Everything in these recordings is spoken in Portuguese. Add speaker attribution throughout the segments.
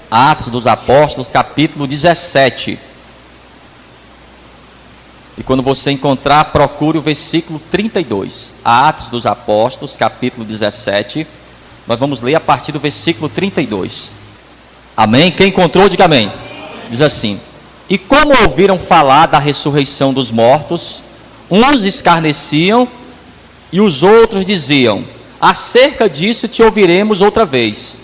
Speaker 1: Atos dos Apóstolos, capítulo 17. E quando você encontrar, procure o versículo 32. Atos dos Apóstolos, capítulo 17. Nós vamos ler a partir do versículo 32. Amém? Quem encontrou, diga amém. Diz assim: E como ouviram falar da ressurreição dos mortos, uns escarneciam e os outros diziam: acerca disso te ouviremos outra vez.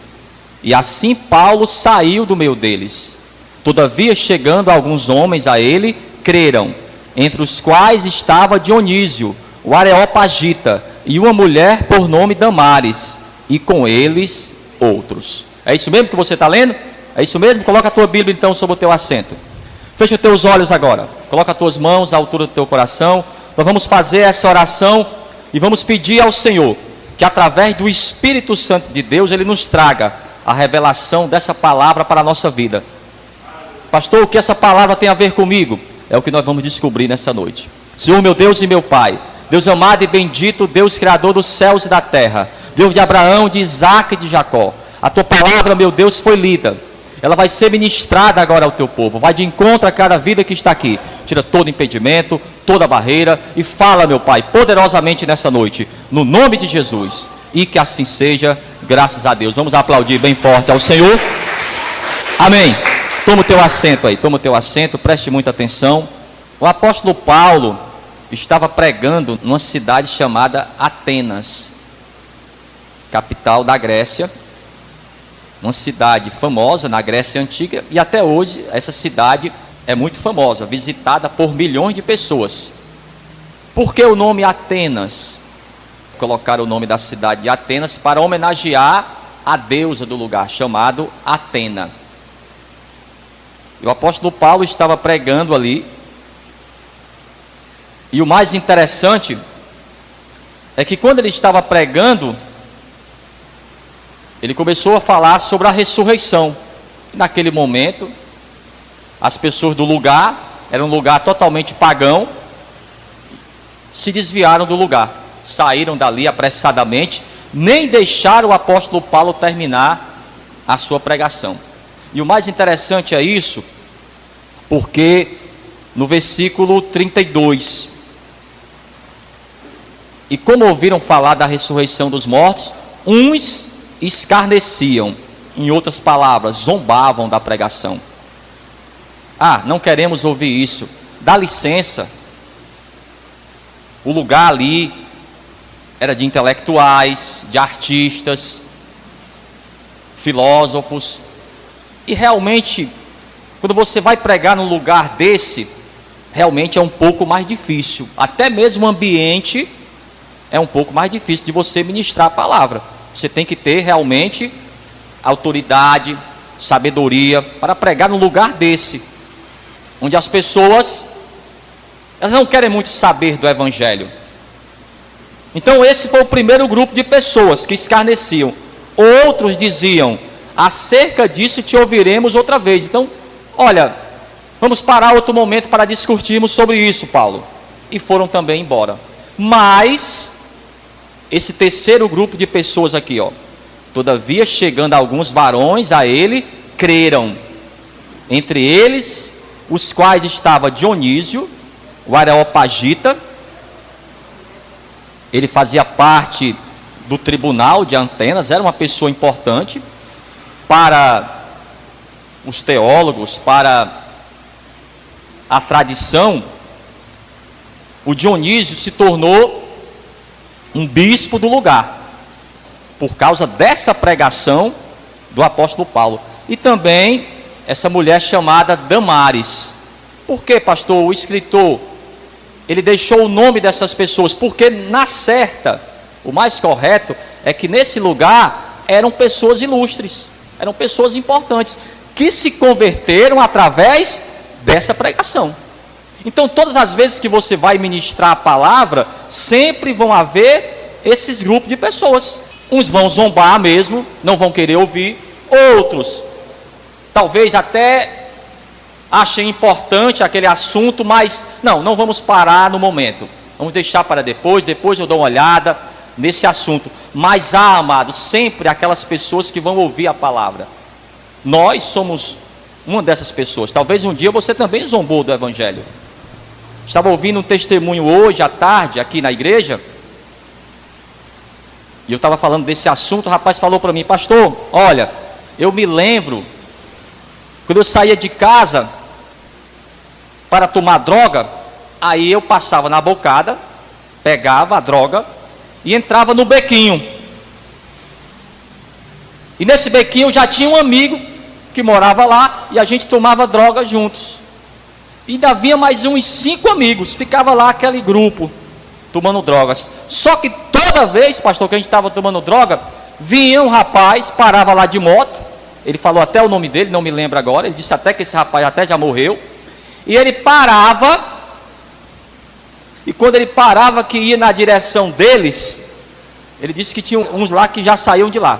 Speaker 1: E assim Paulo saiu do meio deles. Todavia, chegando alguns homens a ele, creram, entre os quais estava Dionísio, o Areopagita, e uma mulher por nome Damares, e com eles outros. É isso mesmo que você está lendo? É isso mesmo? Coloca a tua Bíblia então sobre o teu assento. Fecha os teus olhos agora. Coloca as tuas mãos à altura do teu coração. Nós vamos fazer essa oração e vamos pedir ao Senhor que através do Espírito Santo de Deus Ele nos traga a revelação dessa palavra para a nossa vida. Pastor, o que essa palavra tem a ver comigo? É o que nós vamos descobrir nessa noite. Senhor, meu Deus e meu Pai, Deus amado e bendito, Deus criador dos céus e da terra, Deus de Abraão, de Isaac e de Jacó, a tua palavra, meu Deus, foi lida. Ela vai ser ministrada agora ao teu povo. Vai de encontro a cada vida que está aqui. Tira todo impedimento, toda barreira e fala, meu Pai, poderosamente nessa noite, no nome de Jesus. E que assim seja, graças a Deus. Vamos aplaudir bem forte ao Senhor. Amém. Toma o teu assento aí, toma o teu assento, preste muita atenção. O apóstolo Paulo estava pregando numa cidade chamada Atenas, capital da Grécia. Uma cidade famosa na Grécia Antiga, e até hoje essa cidade é muito famosa, visitada por milhões de pessoas. Por que o nome Atenas? Colocaram o nome da cidade de Atenas para homenagear a deusa do lugar, chamado Atena. E o apóstolo Paulo estava pregando ali, e o mais interessante é que quando ele estava pregando, ele começou a falar sobre a ressurreição. Naquele momento, as pessoas do lugar, era um lugar totalmente pagão, se desviaram do lugar, saíram dali apressadamente, nem deixaram o apóstolo Paulo terminar a sua pregação. E o mais interessante é isso, porque no versículo 32, e como ouviram falar da ressurreição dos mortos, uns escarneciam, em outras palavras, zombavam da pregação. Ah, não queremos ouvir isso, dá licença. O lugar ali era de intelectuais, de artistas, filósofos, e realmente, quando você vai pregar num lugar desse, realmente é um pouco mais difícil, até mesmo o ambiente é um pouco mais difícil de você ministrar a palavra. Você tem que ter realmente autoridade, sabedoria para pregar num lugar desse, onde as pessoas elas não querem muito saber do evangelho. Então esse foi o primeiro grupo de pessoas que escarneciam. Outros diziam: acerca disso te ouviremos outra vez. Então, olha, vamos parar outro momento para discutirmos sobre isso, Paulo. E foram também embora. Mas esse terceiro grupo de pessoas aqui, ó, todavia, chegando alguns varões a ele, creram. Entre eles, os quais estava Dionísio, o Areopagita. Ele fazia parte do tribunal de Atenas, era uma pessoa importante para os teólogos, para a tradição. O Dionísio se tornou um bispo do lugar, por causa dessa pregação do apóstolo Paulo. E também essa mulher chamada Damares. Por que, pastor, o escritor, ele deixou o nome dessas pessoas? Porque na certa, o mais correto é que nesse lugar eram pessoas ilustres, eram pessoas importantes, que se converteram através dessa pregação. Então, todas as vezes que você vai ministrar a palavra, sempre vão haver esses grupos de pessoas. Uns vão zombar mesmo, não vão querer ouvir. Outros, talvez até achem importante aquele assunto, mas não vamos parar no momento. Vamos deixar para depois eu dou uma olhada nesse assunto. Mas há, amados, sempre aquelas pessoas que vão ouvir a palavra. Nós somos uma dessas pessoas. Talvez um dia você também zombou do evangelho. Estava ouvindo um testemunho hoje à tarde aqui na igreja, e eu estava falando desse assunto. O rapaz falou para mim: pastor, olha, eu me lembro quando eu saía de casa para tomar droga, aí eu passava na bocada, pegava a droga e entrava no bequinho. E nesse bequinho já tinha um amigo que morava lá, e a gente tomava droga juntos. E ainda havia mais uns 5 amigos, ficava lá aquele grupo tomando drogas. Só que toda vez, pastor, que a gente estava tomando droga, vinha um rapaz, parava lá de moto. Ele falou até o nome dele, não me lembro agora. Ele disse até que esse rapaz até já morreu. E ele parava, e quando ele parava que ia na direção deles, ele disse que tinha uns lá que já saíam de lá,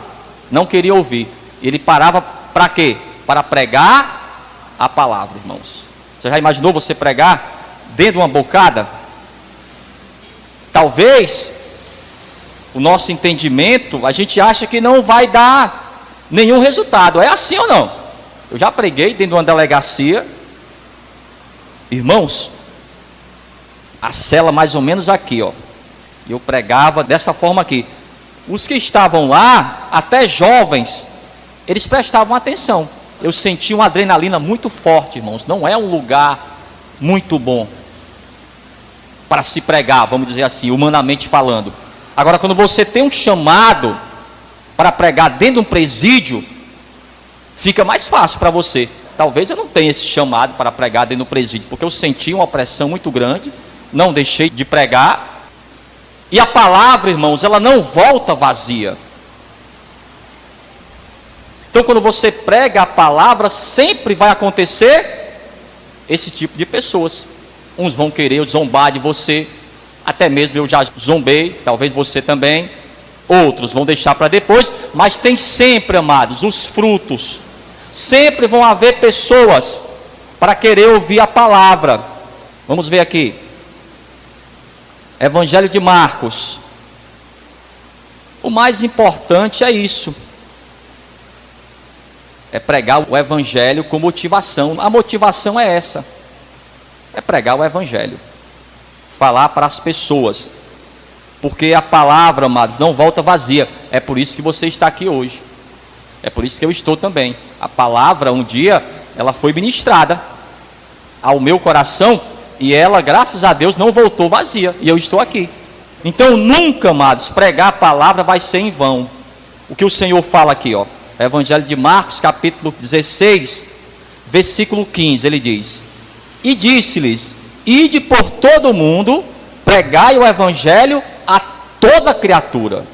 Speaker 1: não queria ouvir. Ele parava para quê? Para pregar a palavra, irmãos. Você já imaginou você pregar dentro de uma bocada? Talvez o nosso entendimento, a gente acha que não vai dar nenhum resultado. É assim ou não? Eu já preguei dentro de uma delegacia, irmãos, a cela mais ou menos aqui, ó. Eu pregava dessa forma aqui. Os que estavam lá, até jovens, eles prestavam atenção. Eu senti uma adrenalina muito forte, irmãos. Não é um lugar muito bom para se pregar, vamos dizer assim, humanamente falando. Agora, quando você tem um chamado para pregar dentro de um presídio, fica mais fácil para você. Talvez eu não tenha esse chamado para pregar dentro do presídio, porque eu senti uma pressão muito grande, não deixei de pregar. E a palavra, irmãos, ela não volta vazia. Então, quando você prega a palavra, sempre vai acontecer esse tipo de pessoas. Uns vão querer zombar de você, até mesmo eu já zombei, talvez você também. Outros vão deixar para depois, mas tem sempre, amados, os frutos. Sempre vão haver pessoas para querer ouvir a palavra. Vamos ver aqui. Evangelho de Marcos. O mais importante é isso. É pregar o evangelho com motivação. A motivação é essa. É pregar o evangelho. Falar para as pessoas. Porque a palavra, amados, não volta vazia. É por isso que você está aqui hoje. É por isso que eu estou também. A palavra, um dia, ela foi ministrada ao meu coração, e ela, graças a Deus, não voltou vazia. E eu estou aqui. Então, nunca, amados, pregar a palavra vai ser em vão. O que o Senhor fala aqui, ó. Evangelho de Marcos, capítulo 16, versículo 15, ele diz: e disse-lhes: ide por todo o mundo, pregai o evangelho a toda criatura.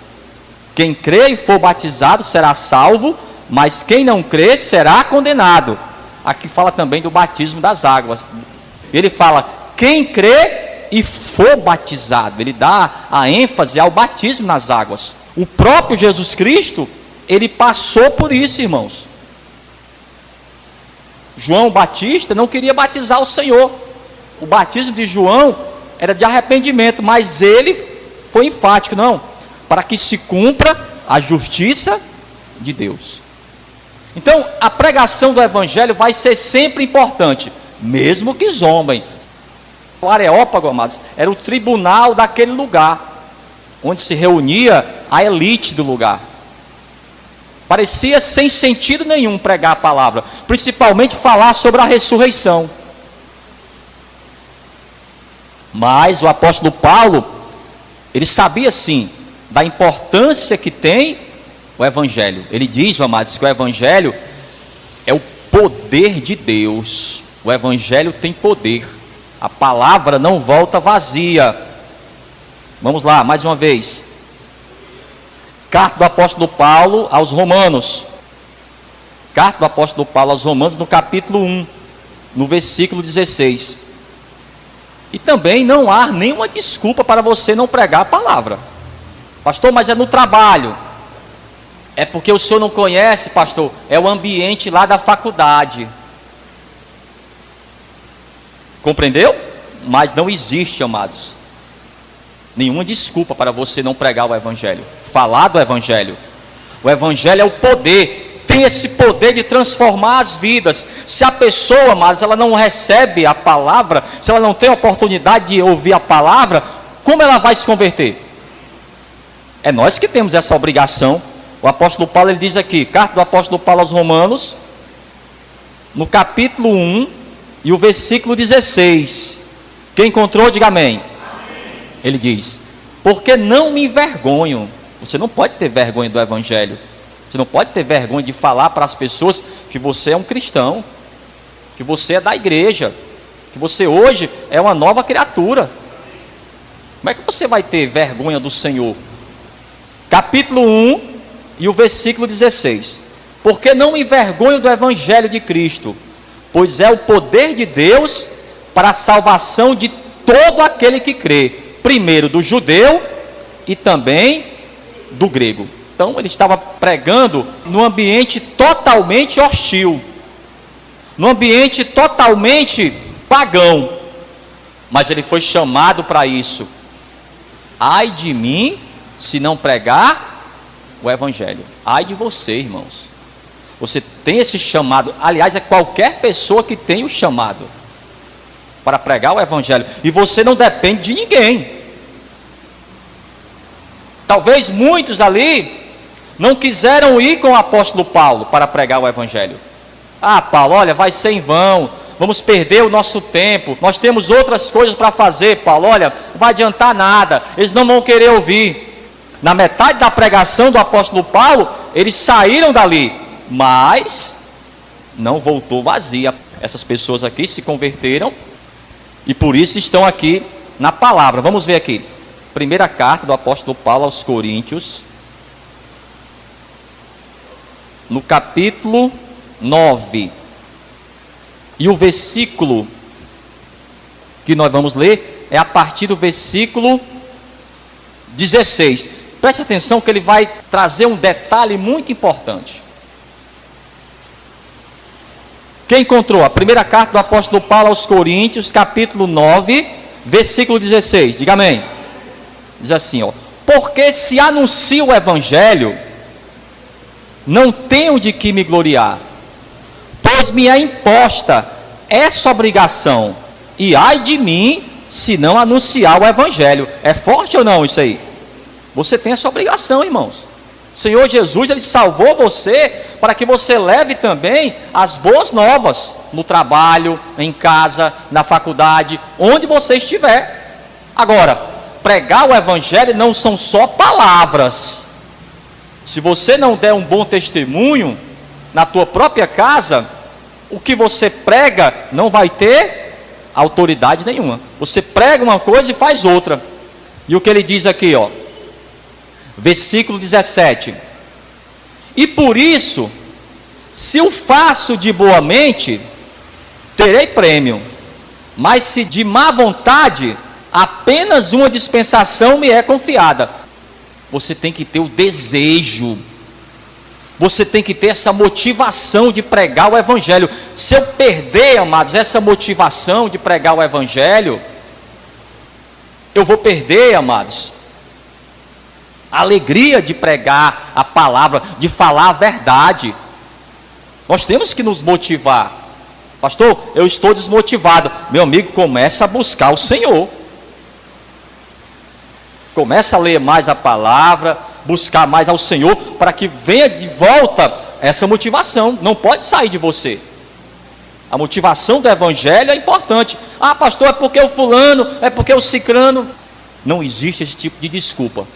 Speaker 1: Quem crê e for batizado será salvo, mas quem não crê será condenado. Aqui fala também do batismo das águas. Ele fala: quem crê e for batizado. Ele dá a ênfase ao batismo nas águas. O próprio Jesus Cristo, ele passou por isso, irmãos. João Batista não queria batizar o Senhor. O batismo de João era de arrependimento, mas ele foi enfático: não, para que se cumpra a justiça de Deus. Então, a pregação do evangelho vai ser sempre importante, mesmo que zombem. O Areópago, amados, era o tribunal daquele lugar, onde se reunia a elite do lugar. Parecia sem sentido nenhum pregar a palavra, principalmente falar sobre a ressurreição. Mas o apóstolo Paulo, ele sabia sim da importância que tem o evangelho. Ele diz, amados, que o evangelho é o poder de Deus. O evangelho tem poder. A palavra não volta vazia. Vamos lá, mais uma vez. Carta do apóstolo Paulo aos Romanos. Carta do apóstolo Paulo aos Romanos, no capítulo 1, no versículo 16. E também não há nenhuma desculpa para você não pregar a palavra. Pastor, mas é no trabalho. É porque o senhor não conhece, pastor, é o ambiente lá da faculdade. Compreendeu? Mas não existe, amados, nenhuma desculpa para você não pregar o evangelho, falar do evangelho. O evangelho é o poder. tem esse poder de transformar as vidas. Se a pessoa, amados, ela não recebe a palavra, se ela não tem a oportunidade de ouvir a palavra, como ela vai se converter? É nós que temos essa obrigação. O apóstolo Paulo, ele diz aqui, carta do apóstolo Paulo aos Romanos, no capítulo 1 e o versículo 16. Quem encontrou, diga amém. Ele diz: porque não me envergonho. Você não pode ter vergonha do evangelho. Você não pode ter vergonha de falar para as pessoas que você é um cristão, que você é da igreja, que você hoje é uma nova criatura. Como é que você vai ter vergonha do Senhor? Capítulo 1 e o versículo 16. Porque não me envergonho do evangelho de Cristo, pois é o poder de Deus para a salvação de todo aquele que crê, primeiro do judeu e também do grego. Então ele estava pregando num ambiente totalmente hostil, num ambiente totalmente pagão, mas ele foi chamado para isso. Ai de mim se não pregar o evangelho. Ai de você, irmãos. Você tem esse chamado. Aliás, é qualquer pessoa que tem o chamado para pregar o evangelho, e você não depende de ninguém. Talvez muitos ali não quiseram ir com o apóstolo Paulo para pregar o evangelho. Ah, Paulo, olha, vai ser em vão, vamos perder o nosso tempo, nós temos outras coisas para fazer, Paulo, olha, não vai adiantar nada, eles não vão querer ouvir. Na metade da pregação do apóstolo Paulo, eles saíram dali, mas não voltou vazia. Essas pessoas aqui se converteram e por isso estão aqui na palavra. Vamos ver aqui, primeira carta do apóstolo Paulo aos Coríntios, no capítulo 9, e o versículo que nós vamos ler é a partir do versículo 16. Preste atenção que ele vai trazer um detalhe muito importante. Quem encontrou? A primeira carta do apóstolo Paulo aos Coríntios, capítulo 9, versículo 16. Diga amém. Diz assim, ó: porque se anuncio o evangelho, não tenho de que me gloriar, pois me é imposta essa obrigação, e ai de mim se não anunciar o evangelho. É forte ou não isso aí? Você tem essa obrigação, irmãos. O Senhor Jesus, ele salvou você para que você leve também as boas novas no trabalho, em casa, na faculdade, onde você estiver. Agora, pregar o evangelho não são só palavras. Se você não der um bom testemunho na tua própria casa, o que você prega não vai ter autoridade nenhuma. Você prega uma coisa e faz outra. E o que ele diz aqui, ó, versículo 17: e por isso, se o faço de boa mente, terei prêmio, mas se de má vontade, apenas uma dispensação me é confiada. Você tem que ter o desejo, você tem que ter essa motivação de pregar o evangelho. Se eu perder, amados, essa motivação de pregar o evangelho, eu vou perder, amados, a alegria de pregar a palavra, de falar a verdade. Nós temos que nos motivar. Pastor, eu estou desmotivado. Meu amigo, começa a buscar o Senhor. Começa a ler mais a palavra, buscar mais ao Senhor, para que venha de volta essa motivação. Não pode sair de você. A motivação do evangelho é importante. Ah, pastor, é porque o fulano, é porque o cicrano. Não existe esse tipo de desculpa.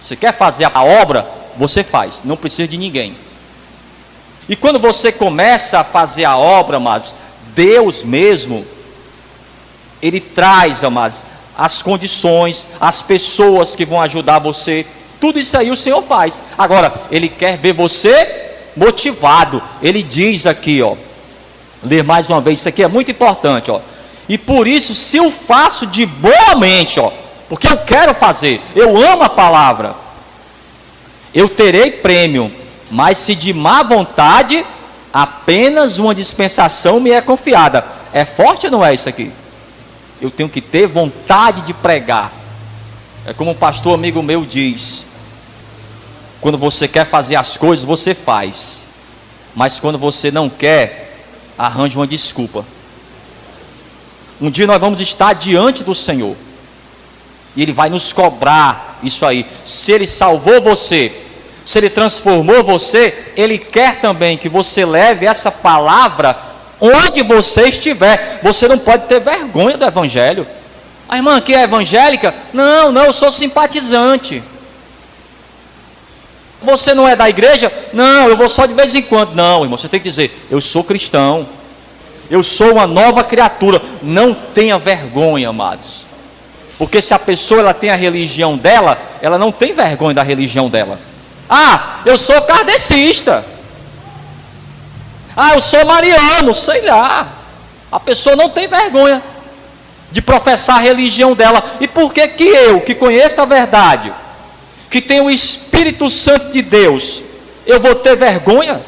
Speaker 1: Você quer fazer a obra, você faz, não precisa de ninguém. E quando você começa a fazer a obra, amados, Deus mesmo, Ele traz, amados, as condições, as pessoas que vão ajudar você. Tudo isso aí o Senhor faz. Agora, Ele quer ver você motivado. Ele diz aqui, ó, ler mais uma vez, isso aqui é muito importante, ó. E por isso, se eu faço de boa mente, ó, porque eu quero fazer, eu amo a palavra, eu terei prêmio, mas se de má vontade, apenas uma dispensação me é confiada. É forte ou não é isso aqui? Eu tenho que ter vontade de pregar. É como um pastor amigo meu diz: quando você quer fazer as coisas, você faz. Mas quando você não quer, arranje uma desculpa. Um dia nós vamos estar diante do Senhor, e Ele vai nos cobrar isso aí. Se Ele salvou você, se Ele transformou você, Ele quer também que você leve essa palavra onde você estiver. Você não pode ter vergonha do Evangelho. A irmã aqui é evangélica? Não, eu sou simpatizante. Você não é da igreja? Não, eu vou só de vez em quando. Não, irmão, você tem que dizer, eu sou cristão, eu sou uma nova criatura. Não tenha vergonha, amados. Porque se a pessoa ela tem a religião dela, ela não tem vergonha da religião dela. Ah, eu sou kardecista. Ah, eu sou mariano, sei lá. A pessoa não tem vergonha de professar a religião dela. E por que que eu, que conheço a verdade, que tenho o Espírito Santo de Deus, eu vou ter vergonha?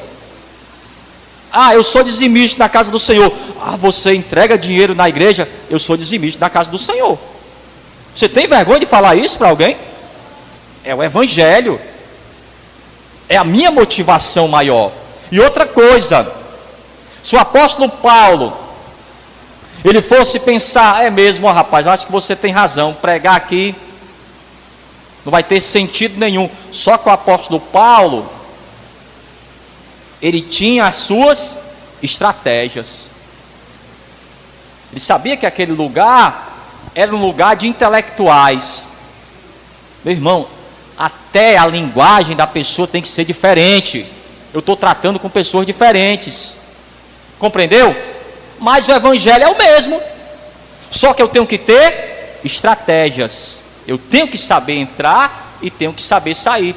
Speaker 1: Ah, eu sou dizimista na casa do Senhor. Ah, você entrega dinheiro na igreja? Eu sou dizimista na casa do Senhor. Você tem vergonha de falar isso para alguém? É o Evangelho. É a minha motivação maior. E outra coisa, se o apóstolo Paulo ele fosse pensar, é mesmo, rapaz, eu acho que você tem razão, pregar aqui não vai ter sentido nenhum. Só que o apóstolo Paulo, ele tinha as suas estratégias. Ele sabia que aquele lugar era um lugar de intelectuais. Meu irmão, até a linguagem da pessoa tem que ser diferente. Eu estou tratando com pessoas diferentes. Compreendeu? Mas o Evangelho é o mesmo. Só que eu tenho que ter estratégias. Eu tenho que saber entrar e tenho que saber sair.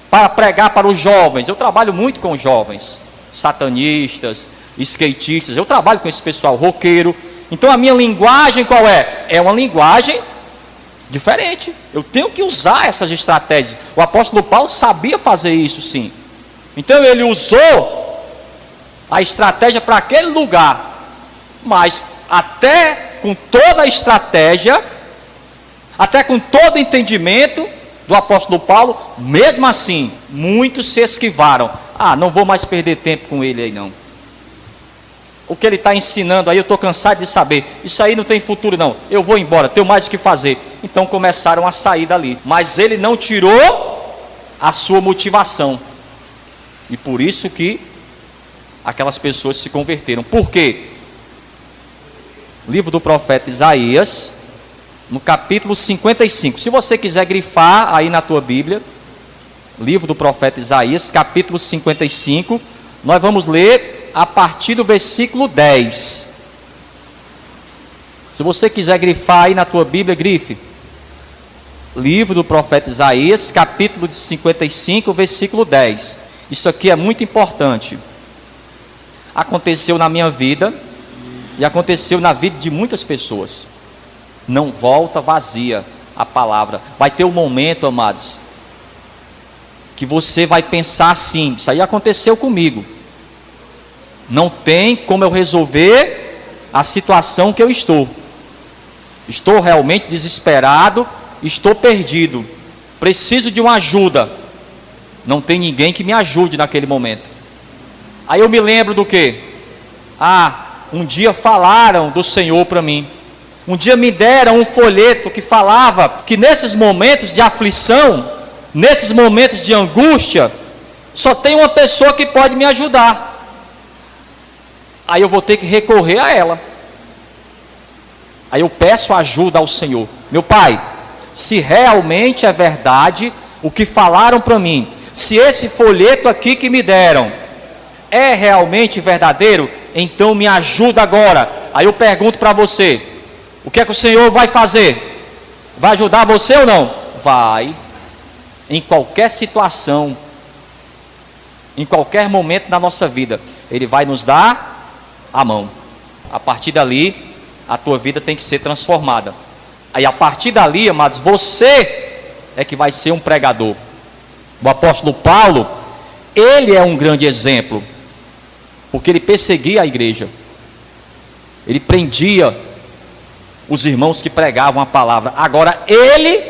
Speaker 1: Para pregar para os jovens, eu trabalho muito com jovens, satanistas, skatistas, eu trabalho com esse pessoal, roqueiro. Então a minha linguagem qual é? É uma linguagem diferente. Eu tenho que usar essas estratégias. O apóstolo Paulo sabia fazer isso sim. Então ele usou a estratégia para aquele lugar. Mas até com toda a estratégia, até com todo o entendimento do apóstolo Paulo, mesmo assim, muitos se esquivaram. Ah, não vou mais perder tempo com ele aí não. O que ele está ensinando aí, eu estou cansado de saber. Isso aí não tem futuro não. Eu vou embora, tenho mais o que fazer. Então começaram a sair dali. Mas ele não tirou a sua motivação. E por isso que aquelas pessoas se converteram. Por quê? Livro do profeta Isaías, no capítulo 55. Se você quiser grifar aí na tua Bíblia, livro do profeta Isaías, capítulo 55, nós vamos ler a partir do versículo 10. Se você quiser grifar aí na tua Bíblia, grife. Livro do profeta Isaías, capítulo 55, versículo 10. Isso aqui é muito importante. Aconteceu na minha vida e aconteceu na vida de muitas pessoas. Não volta vazia a palavra. Vai ter um momento, amados, que você vai pensar assim: isso aí aconteceu comigo. Não tem como eu resolver a situação que eu estou. Estou realmente desesperado, estou perdido, preciso de uma ajuda. Não tem ninguém que me ajude naquele momento. Aí eu me lembro do quê? Ah, um dia falaram do Senhor para mim. Um dia me deram um folheto que falava que nesses momentos de aflição, nesses momentos de angústia, só tem uma pessoa que pode me ajudar. Aí eu vou ter que recorrer a ela. Aí eu peço ajuda ao Senhor. Meu Pai, se realmente é verdade o que falaram para mim, se esse folheto aqui que me deram é realmente verdadeiro, então me ajuda agora. Aí eu pergunto para você: o que é que o Senhor vai fazer? Vai ajudar você ou não? Vai. Em qualquer situação, em qualquer momento da nossa vida, Ele vai nos dar a mão. A partir dali, a tua vida tem que ser transformada. Aí a partir dali, amados, você é que vai ser um pregador. O apóstolo Paulo, ele é um grande exemplo, porque ele perseguia a igreja. Ele prendia os irmãos que pregavam a palavra. Agora ele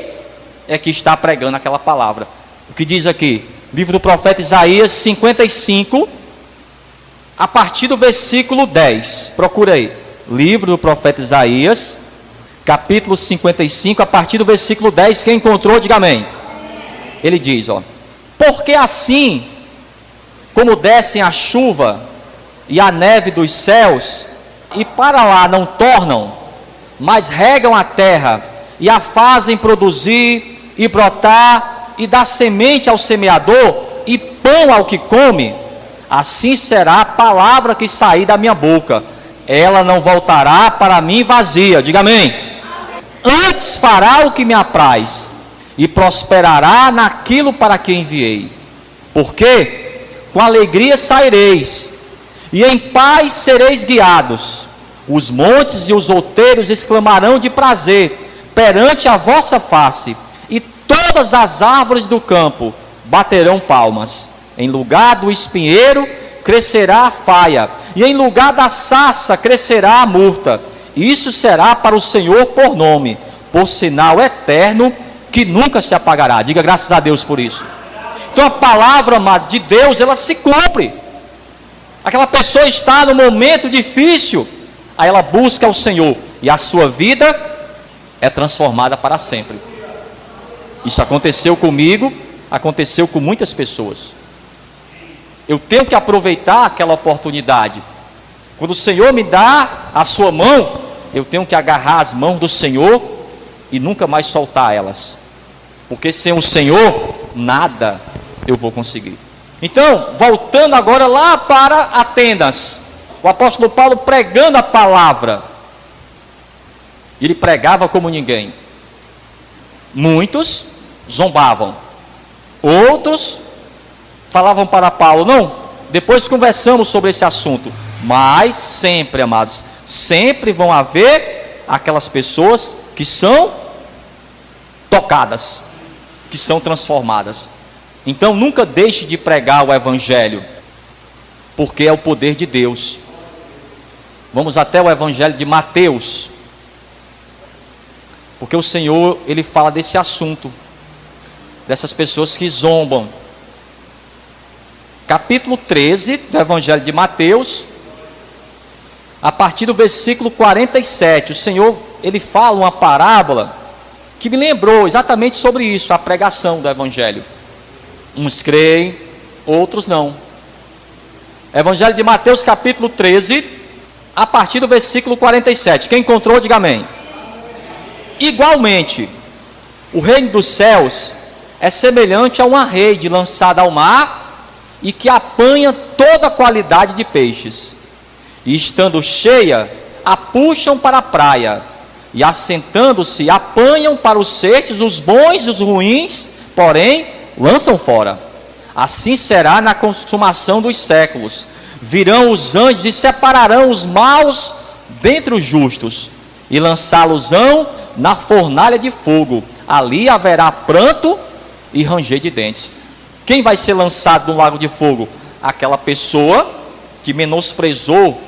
Speaker 1: é que está pregando aquela palavra. O que diz aqui? Livro do profeta Isaías 55, a partir do versículo 10. Procura aí. Livro do profeta Isaías, capítulo 55, a partir do versículo 10. Quem encontrou, diga amém. Ele diz, ó: porque assim como descem a chuva e a neve dos céus, e para lá não tornam, mas regam a terra, e a fazem produzir, e brotar, e dar semente ao semeador, e pão ao que come, assim será a palavra que sair da minha boca, ela não voltará para mim vazia, diga amém. Antes fará o que me apraz, e prosperará naquilo para que enviei. Porque com alegria saireis, e em paz sereis guiados. Os montes e os outeiros exclamarão de prazer perante a vossa face, e todas as árvores do campo baterão palmas. Em lugar do espinheiro crescerá a faia, e em lugar da sarça crescerá a murta. Isso será para o Senhor por nome, por sinal eterno que nunca se apagará. Diga graças a Deus por isso. Então a palavra, amado, de Deus, ela se cumpre. Aquela pessoa está no momento difícil, aí ela busca o Senhor, e a sua vida é transformada para sempre. Isso aconteceu comigo, aconteceu com muitas pessoas. Eu tenho que aproveitar aquela oportunidade. Quando o Senhor me dá a sua mão, eu tenho que agarrar as mãos do Senhor e nunca mais soltar elas. Porque sem o Senhor, nada eu vou conseguir. Então, voltando agora lá para Atenas, o apóstolo Paulo pregando a palavra, ele pregava como ninguém. Muitos zombavam, outros falavam para Paulo, não, depois conversamos sobre esse assunto, mas sempre, amados, sempre vão haver aquelas pessoas que são tocadas, que são transformadas. Então nunca deixe de pregar o evangelho, porque é o poder de Deus. Vamos até o evangelho de Mateus, porque o Senhor, ele fala desse assunto, dessas pessoas que zombam. Capítulo 13 do evangelho de Mateus, a partir do versículo 47, o Senhor, ele fala uma parábola que me lembrou exatamente sobre isso, a pregação do evangelho. Uns creem, outros não. Evangelho de Mateus, capítulo 13, a partir do versículo 47. Quem encontrou, diga amém. Igualmente, o reino dos céus é semelhante a uma rede lançada ao mar, e que apanha toda a qualidade de peixes, e estando cheia, a puxam para a praia, e assentando-se, apanham para os cestos os bons e os ruins, porém lançam fora. Assim será na consumação dos séculos. Virão os anjos e separarão os maus dentre os justos, e lançá-los-ão na fornalha de fogo. Ali haverá pranto e ranger de dentes. Quem vai ser lançado no lago de fogo? Aquela pessoa que menosprezou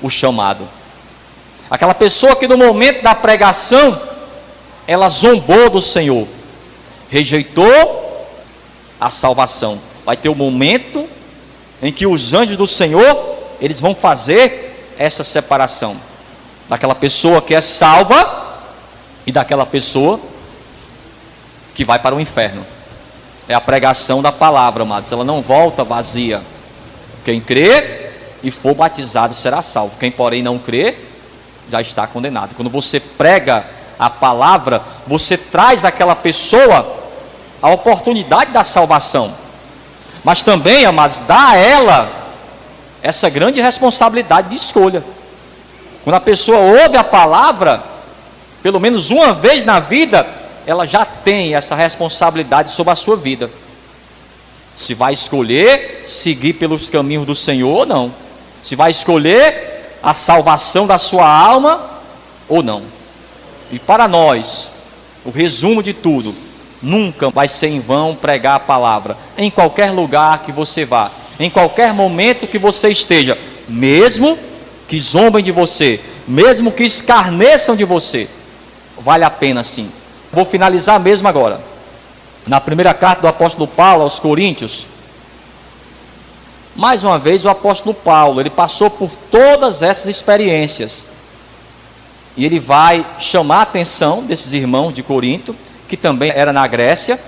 Speaker 1: o chamado. Aquela pessoa que no momento da pregação, ela zombou do Senhor, rejeitou a salvação. Vai ter um momento em que os anjos do Senhor, eles vão fazer essa separação daquela pessoa que é salva e daquela pessoa que vai para o inferno. É a pregação da palavra, amados, ela não volta vazia. Quem crê e for batizado será salvo, quem porém não crê, já está condenado. Quando você prega a palavra, você traz àquela pessoa a oportunidade da salvação, mas também, amados, dá a ela essa grande responsabilidade de escolha. Quando a pessoa ouve a palavra, pelo menos uma vez na vida, ela já tem essa responsabilidade sobre a sua vida, se vai escolher seguir pelos caminhos do Senhor ou não, se vai escolher a salvação da sua alma ou não. E para nós, o resumo de tudo, nunca vai ser em vão pregar a palavra, em qualquer lugar que você vá, em qualquer momento que você esteja, mesmo que zombem de você, mesmo que escarneçam de você, vale a pena sim. Vou finalizar mesmo agora, na primeira carta do apóstolo Paulo aos Coríntios, Mais uma vez, o apóstolo Paulo, ele passou por todas essas experiências. E ele vai chamar a atenção desses irmãos de Corinto, que também era na Grécia.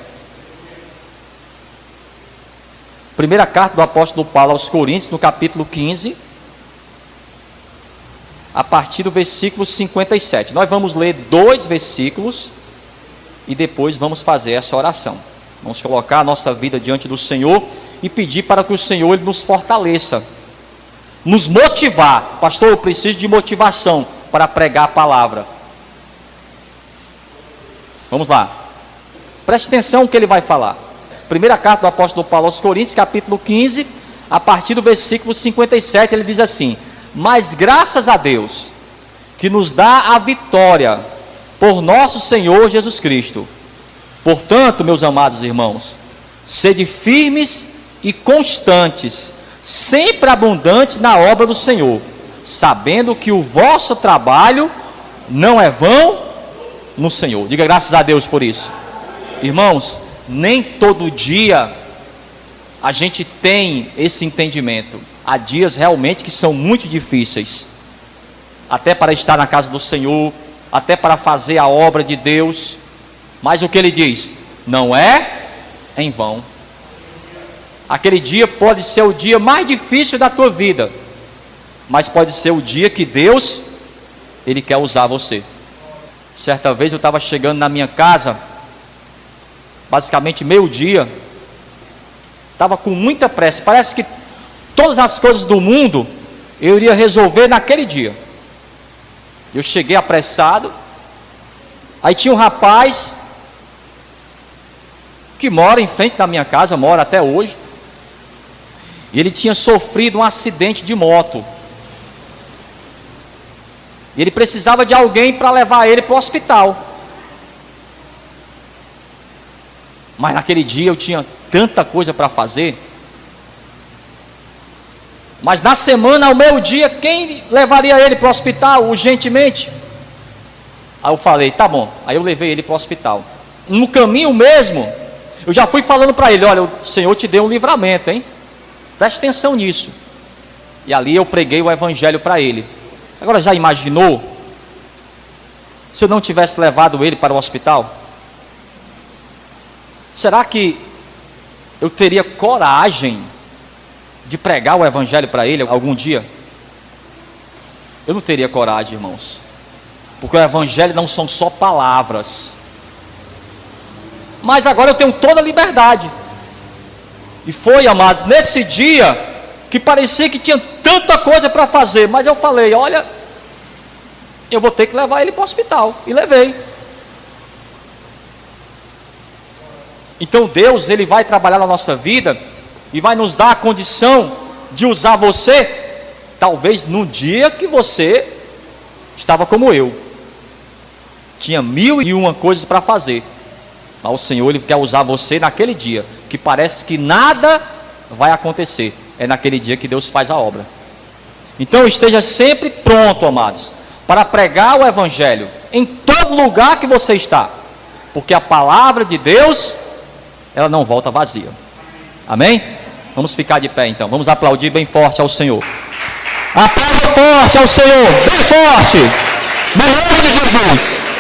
Speaker 1: Primeira carta do apóstolo Paulo aos Coríntios, no capítulo 15, a partir do versículo 57. Nós vamos ler 2 versículos e depois vamos fazer essa oração. Vamos colocar a nossa vida diante do Senhor e pedir para que o Senhor ele nos fortaleça, nos motivar. Pastor, eu preciso de motivação para pregar a palavra. Vamos lá. Preste atenção no que ele vai falar. Primeira carta do apóstolo Paulo aos Coríntios, capítulo 15, a partir do versículo 57, ele diz assim: mas graças a Deus, que nos dá a vitória por nosso Senhor Jesus Cristo. Portanto, meus amados irmãos, sede firmes e constantes, sempre abundantes na obra do Senhor, sabendo que o vosso trabalho não é vão no Senhor. Diga graças a Deus por isso. Irmãos, nem todo dia a gente tem esse entendimento. Há dias realmente que são muito difíceis, até para estar na casa do Senhor, até para fazer a obra de Deus. Mas o que ele diz? Não é em vão. Aquele dia pode ser o dia mais difícil da tua vida, mas pode ser o dia que Deus, ele quer usar você. Certa vez eu estava chegando na minha casa, basicamente meio-dia, estava com muita pressa, parece que todas as coisas do mundo eu iria resolver naquele dia. Eu cheguei apressado, aí tinha um rapaz que mora em frente da minha casa, mora até hoje, e ele tinha sofrido um acidente de moto, e ele precisava de alguém para levar ele para o hospital. Mas naquele dia eu tinha tanta coisa para fazer. Mas na semana, ao meio-dia, quem levaria ele para o hospital urgentemente? Aí eu falei, tá bom. Aí eu levei ele para o hospital. No caminho mesmo, eu já fui falando para ele, olha, o Senhor te deu um livramento, hein? Preste atenção nisso. E ali eu preguei o evangelho para ele. Agora, já imaginou se eu não tivesse levado ele para o hospital? Será que eu teria coragem de pregar o evangelho para ele algum dia? Eu não teria coragem, irmãos, porque o evangelho não são só palavras. Mas agora eu tenho toda a liberdade. E foi, amados, nesse dia que parecia que tinha tanta coisa para fazer, mas eu falei, olha, eu vou ter que levar ele para o hospital. E levei. Então Deus, ele vai trabalhar na nossa vida e vai nos dar a condição de usar você, talvez no dia que você estava como eu, tinha 1001 coisas para fazer, mas o Senhor, ele quer usar você naquele dia, que parece que nada vai acontecer, é naquele dia que Deus faz a obra. Então esteja sempre pronto, amados, para pregar o evangelho, em todo lugar que você está, porque a palavra de Deus, ela não volta vazia. Amém? Vamos ficar de pé então, vamos aplaudir bem forte ao Senhor. Aplauda forte ao Senhor, bem forte, no nome de Jesus.